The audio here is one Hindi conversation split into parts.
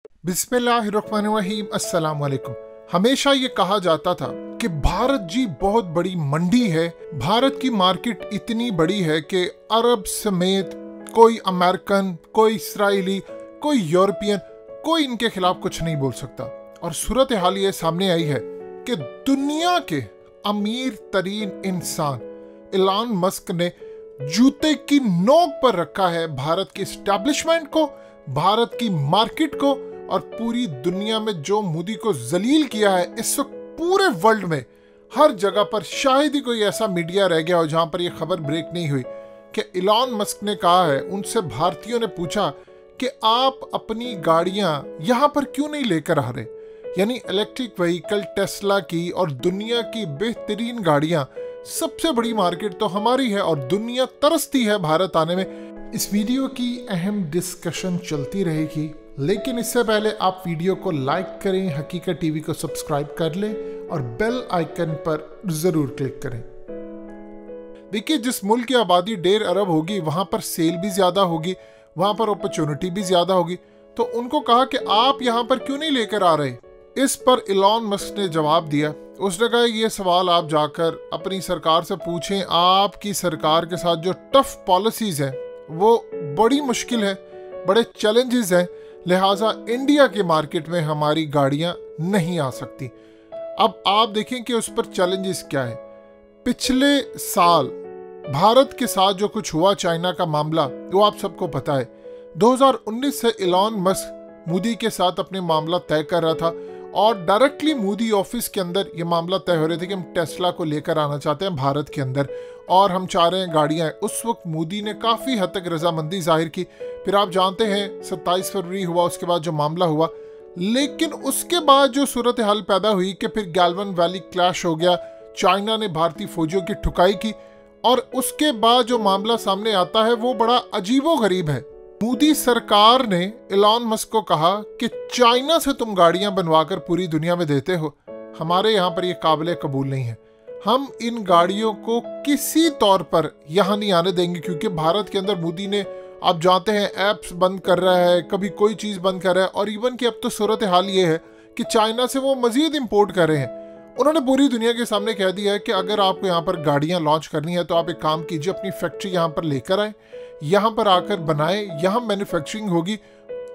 बिस्मिल्लाहिर्रहमानिर्रहीम, अस्सलाम वालेकुम। हमेशा ये कहा जाता था कि भारत जी बहुत बड़ी मंडी है, भारत की मार्केट इतनी बड़ी है कि अरब समेत कोई अमेरिकन, कोई इसराइली, कोई यूरोपियन, कोई इनके खिलाफ कुछ नहीं बोल सकता। और सूरत हाल ये सामने आई है कि दुनिया के अमीर तरीन इंसान इलॉन मस्क ने जूते की नोक पर रखा है भारत की एस्टैब्लिशमेंट को, भारत की मार्केट को, और पूरी दुनिया में जो मोदी को जलील किया है इस वक्त पूरे वर्ल्ड में हर जगह पर। शायद ही कोई ऐसा मीडिया रह गया हो जहां पर यह खबर ब्रेक नहीं हुई कि इलॉन मस्क ने कहा है, उनसे भारतीयों ने पूछा कि आप अपनी गाड़ियां यहां पर क्यों नहीं लेकर आ रहे। यानी इलेक्ट्रिक व्हीकल टेस्ला की और दुनिया की बेहतरीन गाड़ियां, सबसे बड़ी मार्केट तो हमारी है और दुनिया तरसती है भारत आने में। इस वीडियो की अहम डिस्कशन चलती रहेगी, लेकिन इससे पहले आप वीडियो को लाइक करें, हकीकत टीवी को सब्सक्राइब कर लें और बेल आइकन पर जरूर क्लिक करें। देखिए, जिस मुल्क की आबादी 1.5 अरब होगी वहां पर सेल भी ज्यादा होगी, वहां पर अपॉर्चुनिटी भी ज्यादा होगी। तो उनको कहा कि आप यहां पर क्यों नहीं लेकर आ रहे। इस पर इलॉन मस्क ने जवाब दिया। उसने कहा ये सवाल आप जाकर अपनी सरकार से पूछें, आपकी सरकार के साथ जो टफ पॉलिसीज हैं वो बड़ी मुश्किल है, बड़े चैलेंजेस हैं, लिहाजा इंडिया के मार्केट में हमारी गाड़ियां नहीं आ सकती। अब आप देखें कि उस पर चैलेंजेस क्या है। पिछले साल भारत के साथ जो कुछ हुआ, चाइना का मामला, वो आप सबको पता है। 2019 से इलॉन मस्क मोदी के साथ अपने मामला तय कर रहा था और डायरेक्टली मोदी ऑफिस के अंदर ये मामला तय हो रहे थे कि हम टेस्ला को लेकर आना चाहते हैं भारत के अंदर और हम चाह रहे हैं गाड़ियां। उस वक्त मोदी ने काफ़ी हद तक रजामंदी जाहिर की। फिर आप जानते हैं 27 फरवरी हुआ, उसके बाद जो मामला हुआ। लेकिन उसके बाद जो सूरत हाल पैदा हुई कि फिर गैल्वन वैली क्लैश हो गया, चाइना ने भारतीय फौजियों की ठुकाई की और उसके बाद जो मामला सामने आता है वो बड़ा अजीबो गरीब है। मोदी सरकार ने इलॉन मस्क को कहा कि चाइना से तुम गाड़ियां बनवाकर पूरी दुनिया में देते हो, हमारे यहाँ पर ये काबिल कबूल नहीं है, हम इन गाड़ियों को किसी तौर पर यहाँ नहीं आने देंगे। क्योंकि भारत के अंदर मोदी ने, आप जानते हैं, ऐप्स बंद कर रहा है, कभी कोई चीज़ बंद कर रहा है और इवन कि अब तो सूरत हाल ये है कि चाइना से वो मजीद इम्पोर्ट कर रहे हैं। उन्होंने पूरी दुनिया के सामने कह दिया है कि अगर आपको यहाँ पर गाड़ियाँ लॉन्च करनी है तो आप एक काम कीजिए, अपनी फैक्ट्री यहाँ पर लेकर आए, यहाँ पर आकर बनाए, यहाँ मैन्युफैक्चरिंग होगी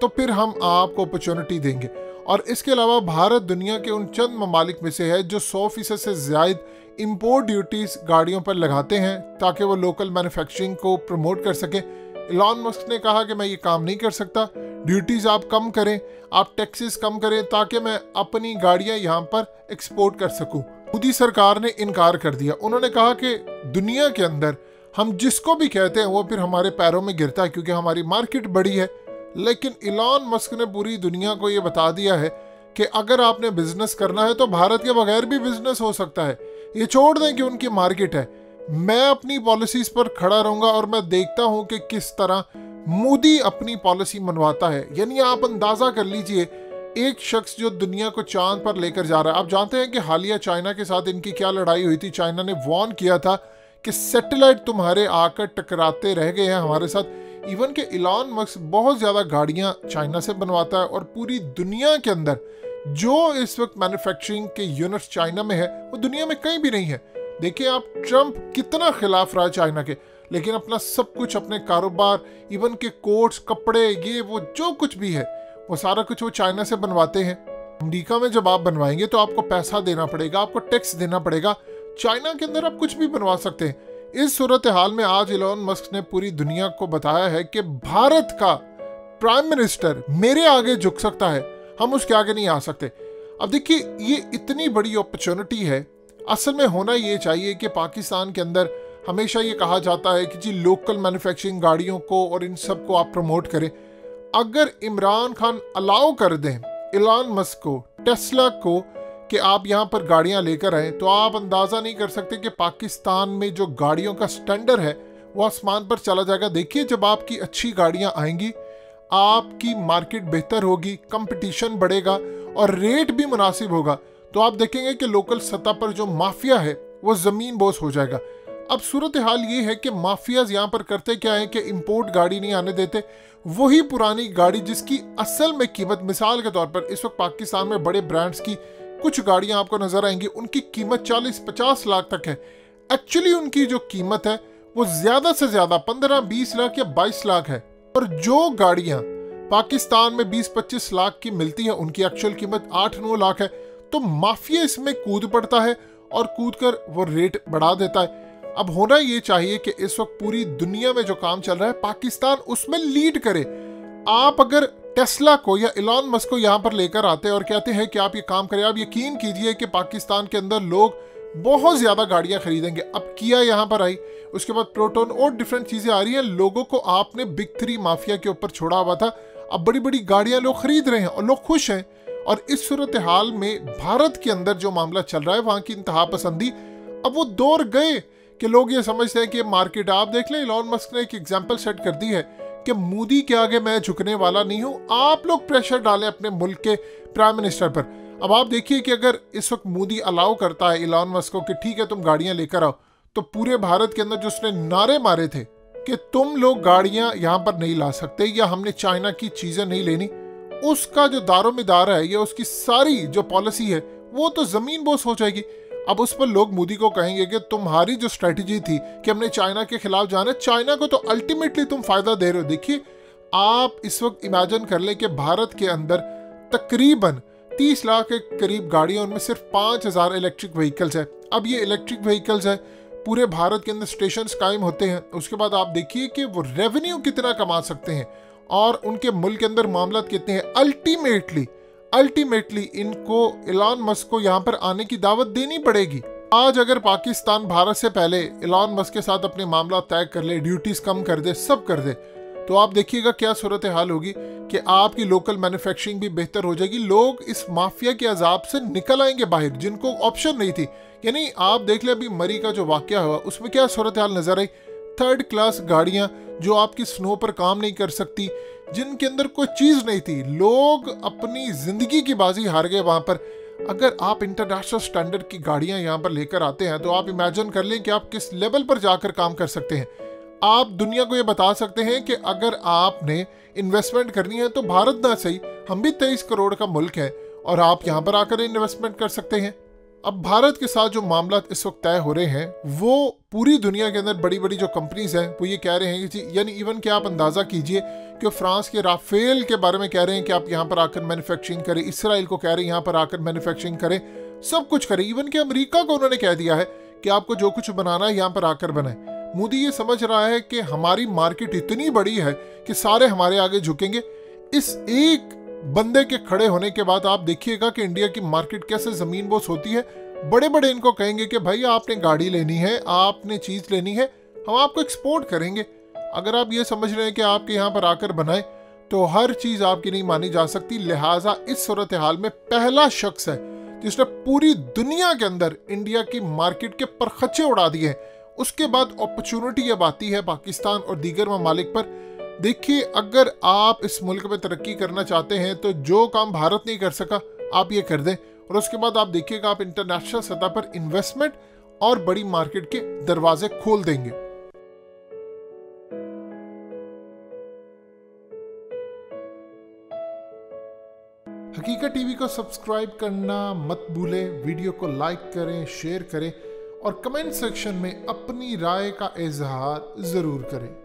तो फिर हम आपको अपॉर्चुनिटी देंगे। और इसके अलावा भारत दुनिया के उन चंद ममालिक में से है जो 100% से ज़्यादा इंपोर्ट ड्यूटीज़ गाड़ियों पर लगाते हैं ताकि वो लोकल मैन्युफैक्चरिंग को प्रमोट कर सकें। इलॉन मस्क ने कहा कि मैं ये काम नहीं कर सकता, ड्यूटीज़ आप कम करें, आप टैक्सेस कम करें ताकि मैं अपनी गाड़ियाँ यहाँ पर एक्सपोर्ट कर सकूँ। मोदी सरकार ने इनकार कर दिया। उन्होंने कहा कि दुनिया के अंदर हम जिसको भी कहते हैं वो फिर हमारे पैरों में गिरता है क्योंकि हमारी मार्केट बड़ी है। लेकिन इलॉन मस्क ने पूरी दुनिया को ये बता दिया है कि अगर आपने बिजनेस करना है तो भारत के बगैर भी बिजनेस हो सकता है। ये छोड़ दें कि उनकी मार्केट है, मैं अपनी पॉलिसीज पर खड़ा रहूंगा और मैं देखता हूं कि किस तरह मोदी अपनी पॉलिसी मनवाता है। यानी आप अंदाजा कर लीजिए, एक शख्स जो दुनिया को चांद पर लेकर जा रहा है। आप जानते हैं कि हालिया चाइना के साथ इनकी क्या लड़ाई हुई थी। चाइना ने वार्न किया था कि सैटेलाइट तुम्हारे आकर टकराते रह गए हैं हमारे साथ। इवन के इलॉन मस्क बहुत ज़्यादा गाड़ियां चाइना से बनवाता है और पूरी दुनिया के अंदर जो इस वक्त मैन्युफैक्चरिंग के यूनिट्स चाइना में है वो दुनिया में कहीं भी नहीं है। देखिए आप, ट्रंप कितना खिलाफ रहा है चाइना के, लेकिन अपना सब कुछ, अपने कारोबार, इवन के कोट्स, कपड़े, ये वो जो कुछ भी है वो सारा कुछ वो चाइना से बनवाते हैं। अमेरिका में जब आप बनवाएंगे तो आपको पैसा देना पड़ेगा, आपको टैक्स देना पड़ेगा। चाइना के अंदर आप कुछ भी बनवा सकते हैं। इस सूरत हाल में आज इलॉन मस्क ने पूरी दुनिया को बताया है कि भारत का प्राइम मिनिस्टर मेरे आगे झुक सकता है, हम उसके आगे नहीं आ सकते। अब देखिए, ये इतनी बड़ी अपॉर्चुनिटी है। असल में होना ये चाहिए कि पाकिस्तान के अंदर हमेशा ये कहा जाता है कि जी लोकल मैन्युफैक्चरिंग गाड़ियों को और इन सब को आप प्रमोट करें। अगर इमरान खान अलाउ कर दें इलॉन मस्क को, टेस्ला को, कि आप यहाँ पर गाड़ियाँ लेकर आए, तो आप अंदाज़ा नहीं कर सकते कि पाकिस्तान में जो गाड़ियों का स्टैंडर्ड है वो आसमान पर चला जाएगा। देखिए, जब आपकी अच्छी गाड़ियाँ आएंगी, आपकी मार्केट बेहतर होगी, कंपटीशन बढ़ेगा और रेट भी मुनासिब होगा, तो आप देखेंगे कि लोकल सतह पर जो माफिया है वो ज़मीन बोस हो जाएगा। अब सूरत हाल ये है कि माफियाज यहाँ पर करते क्या है कि इंपोर्ट गाड़ी नहीं आने देते, वही पुरानी गाड़ी जिसकी असल में कीमत, मिसाल के तौर पर इस वक्त पाकिस्तान में बड़े ब्रांड्स की कुछ गाड़ियां आपको नजर आएंगी, उनकी कीमत 40-50 लाख तक है। एक्चुअली उनकी जो कीमत है वो ज्यादा से ज्यादा 15-20 लाख या 22 लाख है, और जो गाड़ियां पाकिस्तान में 20-25 लाख की मिलती हैं उनकी एक्चुअल कीमत 8-9 लाख है। तो माफिया इसमें कूद पड़ता है और कूद कर वो रेट बढ़ा देता है। अब होना ये चाहिए कि इस वक्त पूरी दुनिया में जो काम चल रहा है पाकिस्तान उसमें लीड करे। आप अगर टेस्ला को या इलॉन मस्क को यहाँ पर लेकर आते हैं और कहते हैं कि आप ये काम करें, आप यकीन कीजिए कि पाकिस्तान के अंदर लोग बहुत ज्यादा गाड़ियां खरीदेंगे। अब किया यहाँ पर आई, उसके बाद प्रोटोन और डिफरेंट चीजें आ रही हैं। लोगों को आपने बिग 3 माफिया के ऊपर छोड़ा हुआ था, अब बड़ी बड़ी गाड़ियां लोग खरीद रहे हैं और लोग खुश हैं। और इस सूरत हाल में भारत के अंदर जो मामला चल रहा है वहां की इंतहा पसंदी, अब वो दौर गए कि लोग ये समझते हैं कि मार्केट, आप देख लें इलॉन मस्क ने एक एग्जांपल सेट कर दी है कि मोदी के आगे मैं झुकने वाला नहीं हूं, आप लोग प्रेशर डालें अपने मुल्क के प्राइम मिनिस्टर पर। अब आप देखिए कि अगर इस वक्त मोदी अलाउ करता है इलॉन मस्क को कि ठीक है तुम गाड़ियां लेकर आओ, तो पूरे भारत के अंदर जो उसने नारे मारे थे कि तुम लोग गाड़ियां यहां पर नहीं ला सकते या हमने चाइना की चीजें नहीं लेनी, उसका जो दारोमदार है या उसकी सारी जो पॉलिसी है वो तो जमीन बोस हो जाएगी। अब उस पर लोग मोदी को कहेंगे कि तुम्हारी जो स्ट्रेटजी थी कि हमने चाइना के खिलाफ जाना, चाइना को तो अल्टीमेटली तुम फायदा दे रहे हो। देखिए आप इस वक्त इमेजिन कर लें कि भारत के अंदर तकरीबन 30 लाख के करीब गाड़ियां, उनमें सिर्फ 5000 इलेक्ट्रिक व्हीकल्स है। अब ये इलेक्ट्रिक व्हीकल्स है, पूरे भारत के अंदर स्टेशन कायम होते हैं, उसके बाद आप देखिए कि वो रेवेन्यू कितना कमा सकते हैं और उनके मुल्क के अंदर मामला कितने हैं। अल्टीमेटली इनको इलॉन मस्क को यहाँ पर आने की दावत देनी पड़ेगी। आज अगर पाकिस्तान भारत से पहले इलॉन मस्क के साथ अपने मामला तय कर ले, ड्यूटीज कम कर दे, सब कर दे, तो आप देखिएगा क्या सूरत हाल होगी कि आपकी लोकल मैन्युफैक्चरिंग भी बेहतर हो जाएगी। लोग इस माफिया के अजाब से निकल आएंगे बाहर, जिनको ऑप्शन नहीं थी। यानी आप देख ले अभी मरी का जो वाकया हुआ उसमें क्या सूरत हाल नजर आई। 3rd क्लास गाड़ियां जो आपकी स्नो पर काम नहीं कर सकती, जिनके अंदर कोई चीज नहीं थी, लोग अपनी जिंदगी की बाजी हार गए वहां पर। अगर आप इंटरनेशनल स्टैंडर्ड की गाड़ियां यहां पर लेकर आते हैं तो आप इमेजिन कर लें कि आप किस लेवल पर जाकर काम कर सकते हैं। आप दुनिया को ये बता सकते हैं कि अगर आपने इन्वेस्टमेंट करनी है तो भारत ना सही, हम भी 23 करोड़ का मुल्क है और आप यहां पर आकर इन्वेस्टमेंट कर सकते हैं। अब भारत के साथ जो मामला इस वक्त तय हो रहे हैं वो पूरी दुनिया के अंदर बड़ी बड़ी जो कंपनीज हैं वो ये कह रहे हैं कि यानी इवन कि आप अंदाजा कीजिए कि फ्रांस के राफेल के बारे में कह रहे हैं कि आप यहाँ पर आकर मैन्युफैक्चरिंग करें, इसराइल को कह रहे हैं यहाँ पर आकर मैन्युफैक्चरिंग करें, सब कुछ करें। इवन कि अमेरिका को उन्होंने कह दिया है कि आपको जो कुछ बनाना है यहाँ पर आकर बनाए। मोदी ये समझ रहा है कि हमारी मार्केट इतनी बड़ी है कि सारे हमारे आगे झुकेंगे। इस एक बंदे के खड़े होने के बाद आप देखिएगा कि इंडिया की मार्केट कैसे जमीन बोस होती है। बड़े बड़े इनको कहेंगे कि भाई आपने गाड़ी लेनी है, आपने चीज लेनी है, हम आपको एक्सपोर्ट करेंगे। अगर आप ये समझ रहे हैं कि आपके यहाँ पर आकर बनाए तो हर चीज आपकी नहीं मानी जा सकती। लिहाजा इस सूरत हाल में पहला शख्स है जिसने पूरी दुनिया के अंदर इंडिया की मार्केट के परखच्चे उड़ा दिए हैं। उसके बाद अपॉर्चुनिटी अब आती है पाकिस्तान और दीगर ममालिक पर। देखिए अगर आप इस मुल्क में तरक्की करना चाहते हैं तो जो काम भारत नहीं कर सका आप ये कर दें, और उसके बाद आप देखिएगा आप इंटरनेशनल सतह पर इन्वेस्टमेंट और बड़ी मार्केट के दरवाजे खोल देंगे। हकीकत टीवी को सब्सक्राइब करना मत भूलें, वीडियो को लाइक करें, शेयर करें और कमेंट सेक्शन में अपनी राय का इजहार जरूर करें।